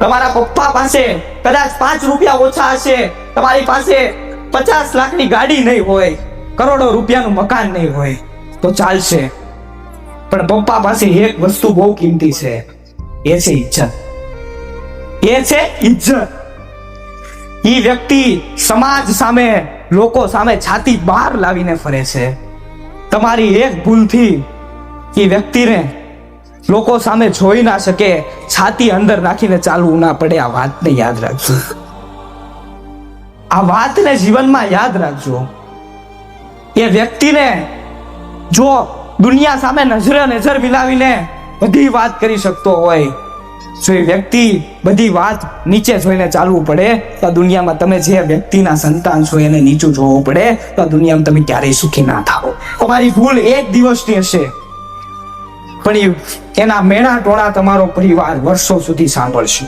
તમારા પપ્પા પાસે કદાચ 5 રૂપિયા ઓછા હશે, તમારી પાસે 50 લાખની ગાડી નહીં હોય, કરોડો રૂપિયાનું મકાન નહીં હોય તો ચાલશે, પણ પપ્પા પાસે એક વસ્તુ બહુ કિંમતી છે, એ છે ઇજ્જત. એ છે ઇજ્જત. એ વ્યક્તિ સમાજ સામે, લોકો સામે છાતી બહાર લાવીને ફરે છે. તમારી એક ભૂલથી એ વ્યક્તિને લોકો સામે જોઈ ના શકે, છાતી અંદર નાખીને ચાલવું ના પડે. આ વાતને યાદ રાખજો. આ વાતને જીવનમાં યાદ રાખજો. એ વ્યક્તિને જો દુનિયા સામે નજરે નજર મિલાવીને બધી વાત કરી શકતો હોય, જો એ વ્યક્તિ બધી વાત નીચે જોઈને ચાલવું પડે તો દુનિયામાં તમે જે વ્યક્તિના સંતાન છો એને નીચું જોવું પડે તો દુનિયામાં તમે ક્યારેય સુખી ના થાઓ. તમારી ભૂલ એક દિવસની હશે, પણ એના મેણા ટોણા તમારો પરિવાર વર્ષો સુધી સાંભળશે.